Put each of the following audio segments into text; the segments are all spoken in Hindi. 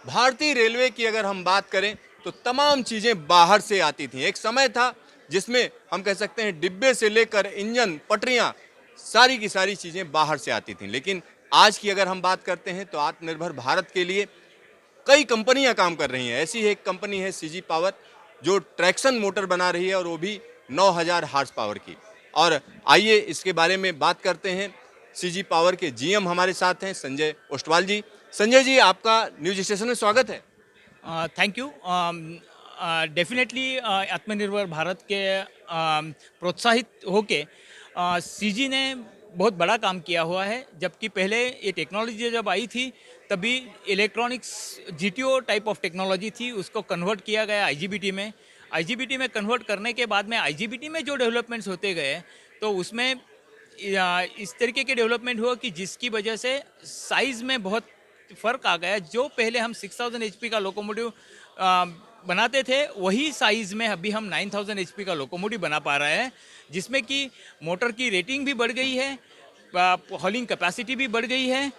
भारतीय रेलवे की अगर हम बात करें तो तमाम चीज़ें बाहर से आती थीं। एक समय था जिसमें हम कह सकते हैं डिब्बे से लेकर इंजन, पटरियां, सारी की सारी चीज़ें बाहर से आती थीं। लेकिन आज की अगर हम बात करते हैं तो आत्मनिर्भर भारत के लिए कई कंपनियां काम कर रही हैं। ऐसी एक कंपनी है सीजी पावर, जो ट्रैक्शन मोटर बना रही है और वो भी 9000 हार्स पावर की। और आइए इसके बारे में बात करते हैं। सीजी पावर के जीएम हमारे साथ हैं संजय ओष्टवाल जी। संजय जी, आपका न्यूज स्टेशन में स्वागत है। Thank you. डेफिनेटली आत्मनिर्भर भारत के प्रोत्साहित होके सीजी ने बहुत बड़ा काम किया हुआ है। जबकि पहले ये टेक्नोलॉजी जब आई थी तभी electronics GTO type of technology थी, उसको कन्वर्ट किया गया आईजीबीटी में। आईजीबीटी में कन्वर्ट करने के बाद में आईजीबीटी में जो डेवलपमेंट्स होते गए तो उसमें इस तरीके के डेवलपमेंट हुआ कि जिसकी वजह से साइज़ में बहुत फ़र्क आ गया। जो पहले हम 6000 एचपी का लोकोमोटिव बनाते थे, वही साइज़ में अभी हम 9000 एचपी का लोकोमोटिव बना पा रहे हैं, जिसमें कि मोटर की रेटिंग भी बढ़ गई है, हॉलिंग कैपेसिटी भी बढ़ गई है,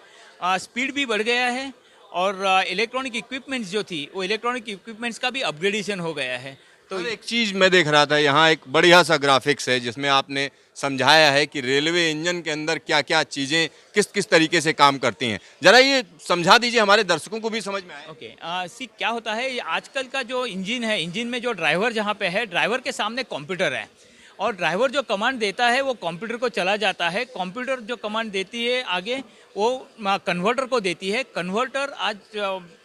स्पीड भी बढ़ गया है, और इलेक्ट्रॉनिक इक्विपमेंट्स जो थी वो इलेक्ट्रॉनिक इक्विपमेंट्स का भी अपग्रेडेशन हो गया है। तो सर, एक चीज मैं देख रहा था, यहाँ एक बढ़िया सा ग्राफिक्स है जिसमें आपने समझाया है कि रेलवे इंजन के अंदर क्या क्या चीजें किस किस तरीके से काम करती हैं। जरा ये समझा दीजिए, हमारे दर्शकों को भी समझ में आए। ओके। सी क्या होता है, ये आजकल का जो इंजन है, इंजन में जो ड्राइवर जहाँ पे है, ड्राइवर के सामने कंप्यूटर है, और ड्राइवर जो कमांड देता है वो कंप्यूटर को चला जाता है। कंप्यूटर जो कमांड देती है आगे वो कन्वर्टर को देती है। कन्वर्टर आज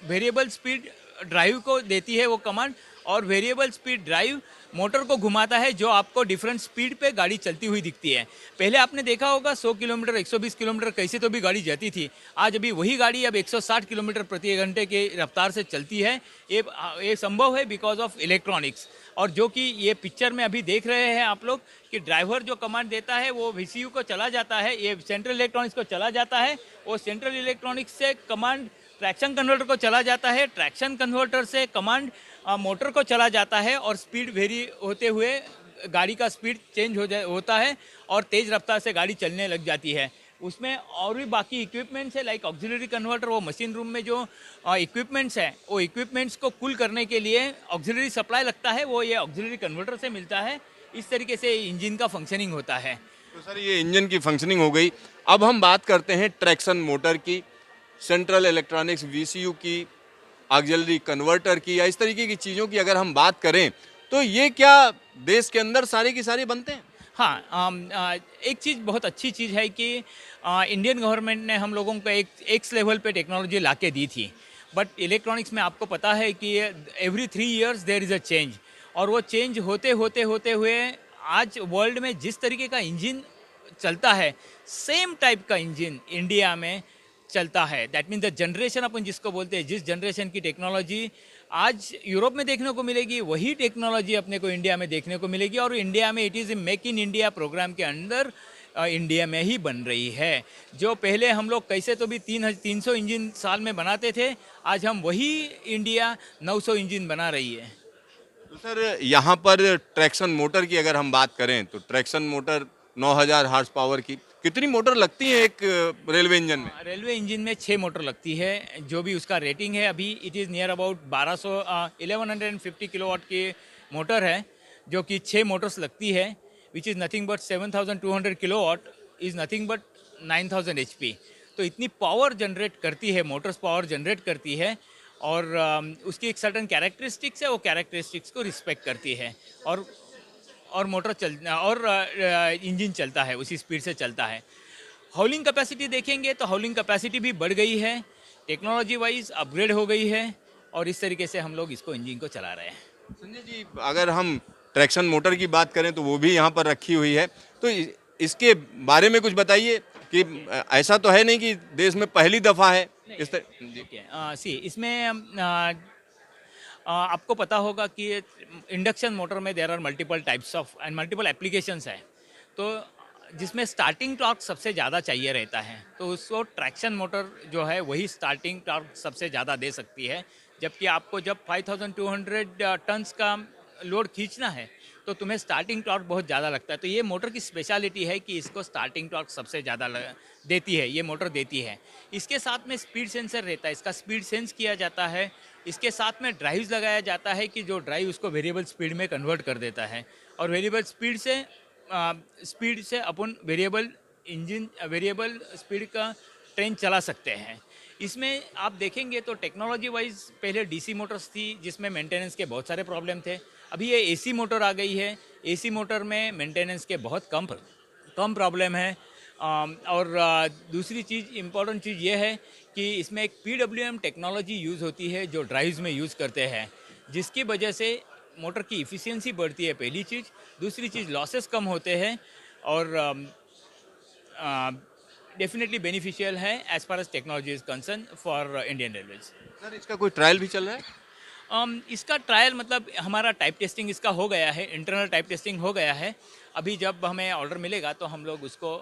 वेरिएबल स्पीड ड्राइव को देती है वो कमांड, और वेरिएबल स्पीड ड्राइव मोटर को घुमाता है, जो आपको डिफरेंट स्पीड पे गाड़ी चलती हुई दिखती है। पहले आपने देखा होगा 100 किलोमीटर 120 किलोमीटर कैसे तो भी गाड़ी जाती थी। आज अभी वही गाड़ी अब 160 किलोमीटर प्रति घंटे के रफ्तार से चलती है। ये संभव है बिकॉज ऑफ इलेक्ट्रॉनिक्स। और जो कि ये पिक्चर में अभी देख रहे हैं आप लोग कि ड्राइवर जो कमांड देता है वो वीसीयू को चला जाता है, ये सेंट्रल इलेक्ट्रॉनिक्स को चला जाता है, वो सेंट्रल इलेक्ट्रॉनिक्स से कमांड ट्रैक्शन कन्वर्टर को चला जाता है, ट्रैक्शन कन्वर्टर से कमांड मोटर को चला जाता है, और स्पीड वेरी होते हुए गाड़ी का स्पीड चेंज होता है और तेज़ रफ्तार से गाड़ी चलने लग जाती है। उसमें और भी बाकी इक्विपमेंट्स है, लाइक ऑक्सिलरी कन्वर्टर। वो मशीन रूम में जो इक्विपमेंट्स हैं, वो इक्विपमेंट्स को कूल करने के लिए ऑक्सिलरी सप्लाई लगता है, वो ये ऑक्सिलरी कन्वर्टर से मिलता है। इस तरीके से इंजन का फंक्शनिंग होता है। तो सर, ये इंजन की फंक्शनिंग हो गई। अब हम बात करते हैं ट्रैक्शन मोटर की, सेंट्रल इलेक्ट्रॉनिक्स वीसीयू की, ऑक्सिलरी कन्वर्टर की, या इस तरीके की चीज़ों की अगर हम बात करें तो ये क्या देश के अंदर सारे की सारे बनते हैं? हाँ, एक चीज़ बहुत अच्छी चीज़ है कि इंडियन गवर्नमेंट ने हम लोगों को एक एक्स लेवल पे टेक्नोलॉजी ला के दी थी। बट इलेक्ट्रॉनिक्स में आपको पता है कि every 3 years there is a change, और वो चेंज होते होते होते हुए आज वर्ल्ड में जिस तरीके का इंजन चलता है, सेम टाइप का इंजन इंडिया में चलता है। दैट मीन द जनरेशन अपन जिसको बोलते हैं, जिस जनरेशन की टेक्नोलॉजी आज यूरोप में देखने को मिलेगी, वही टेक्नोलॉजी अपने को इंडिया में देखने को मिलेगी। और इंडिया में it is make in India programme के अंदर इंडिया में ही बन रही है। जो पहले हम लोग कैसे तो भी 300 इंजन साल में बनाते थे, आज हम वही इंडिया 900 इंजन बना रही है। तो सर, यहाँ पर ट्रैक्शन मोटर की अगर हम बात करें तो ट्रैक्शन मोटर 9000 हार्स पावर की, कितनी मोटर लगती है एक रेलवे इंजन में? रेलवे इंजन में 6 मोटर लगती है। जो भी उसका रेटिंग है अभी it is near about 1150 kilowatt की मोटर है, जो कि 6 मोटर्स लगती है, which is nothing but 7200 kilowatt is nothing but 9000 HP. तो इतनी पावर जनरेट करती है, मोटर्स पावर जनरेट करती है, और उसकी एक सर्टन कैरेक्टरिस्टिक्स है, वो कैरेक्टरिस्टिक्स को रिस्पेक्ट करती है, और मोटर चल और इंजन चलता है, उसी स्पीड से चलता है। हॉलिंग कैपेसिटी देखेंगे तो हॉलिंग कैपेसिटी भी बढ़ गई है, टेक्नोलॉजी वाइज अपग्रेड हो गई है, और इस तरीके से हम लोग इसको इंजन को चला रहे हैं। संजय जी, अगर हम ट्रैक्शन मोटर की बात करें तो वो भी यहाँ पर रखी हुई है, तो इसके बारे में कुछ बताइए कि ऐसा तो है नहीं कि देश में पहली दफ़ा है इस तरह जी। ओके। सी इसमें आपको पता होगा कि इंडक्शन मोटर में there are multiple types of and multiple applications है। तो जिसमें स्टार्टिंग टॉर्क सबसे ज़्यादा चाहिए रहता है, तो उसको ट्रैक्शन मोटर जो है वही स्टार्टिंग टॉर्क सबसे ज़्यादा दे सकती है। जबकि आपको जब 5200 टन्स का लोड खींचना है तो तुम्हें स्टार्टिंग टॉर्क बहुत ज़्यादा लगता है। तो ये मोटर की स्पेशलिटी है कि इसको स्टार्टिंग टॉर्क सबसे ज़्यादा देती है, ये मोटर देती है। इसके साथ में स्पीड सेंसर रहता है, इसका स्पीड सेंस किया जाता है। इसके साथ में ड्राइव्स लगाया जाता है कि जो ड्राइव उसको वेरिएबल स्पीड में कन्वर्ट कर देता है, और वेरिएबल स्पीड से अपन वेरिएबल स्पीड का ट्रेन चला सकते हैं। इसमें आप देखेंगे तो टेक्नोलॉजी वाइज पहले डीसी मोटर्स थी जिसमें मेंटेनेंस के बहुत सारे प्रॉब्लम थे। अभी ये एसी मोटर आ गई है, एसी मोटर में मेंटेनेंस के बहुत कम प्रॉब्लम है। और दूसरी चीज़, इम्पॉर्टेंट चीज़ ये है कि इसमें एक PWM टेक्नोलॉजी यूज़ होती है जो ड्राइव्स में यूज़ करते हैं, जिसकी वजह से मोटर की इफ़िशियंसी बढ़ती है, पहली चीज़। दूसरी चीज़, लॉसेस कम होते हैं, और डेफिनेटली बेनिफिशियल है as far as technology is concern for Indian railways. Sir इसका कोई ट्रायल भी चल रहा है? इसका ट्रायल मतलब हमारा टाइप टेस्टिंग इसका हो गया है, इंटरनल टाइप टेस्टिंग हो गया है। अभी जब हमें ऑर्डर मिलेगा तो हम लोग उसको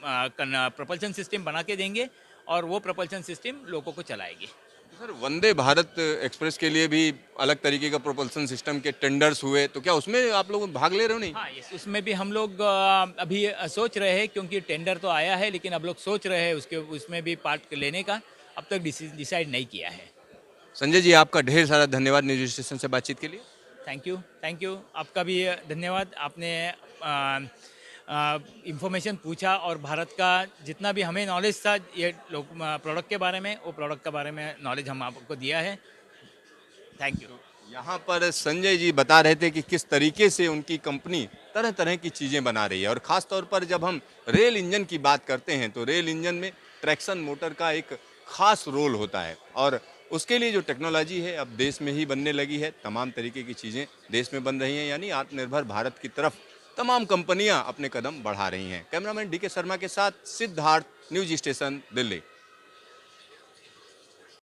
प्रोपल्शन सिस्टम बना के देंगे, और वो प्रोपल्शन सिस्टम लोगों को चलाएगी। सर वंदे भारत एक्सप्रेस के लिए भी अलग तरीके का प्रोपल्सन सिस्टम के टेंडर्स हुए, तो क्या उसमें आप लोग भाग ले रहे हो? नहीं। हाँ, यस, उसमें भी हम लोग अभी सोच रहे हैं, क्योंकि टेंडर तो आया है लेकिन अब लोग सोच रहे हैं उसमें भी पार्ट लेने का। अब तक डिसाइड नहीं किया है। संजय जी, आपका ढेर सारा धन्यवाद न्यूज स्टेशन से बातचीत के लिए। Thank you. आपका भी धन्यवाद। आपने इंफॉर्मेशन पूछा, और भारत का जितना भी हमें नॉलेज था ये प्रोडक्ट के बारे में, वो प्रोडक्ट के बारे में नॉलेज हम आपको दिया है। Thank you. यहाँ पर संजय जी बता रहे थे कि किस तरीके से उनकी कंपनी तरह तरह की चीज़ें बना रही है, और ख़ास तौर पर जब हम रेल इंजन की बात करते हैं तो रेल इंजन में ट्रैक्शन मोटर का एक खास रोल होता है, और उसके लिए जो टेक्नोलॉजी है अब देश में ही बनने लगी है। तमाम तरीके की चीज़ें देश में बन रही हैं, यानी आत्मनिर्भर भारत की तरफ तमाम कंपनियां अपने कदम बढ़ा रही हैं। कैमरामैन DK शर्मा के साथ सिद्धार्थ, न्यूज स्टेशन, दिल्ली।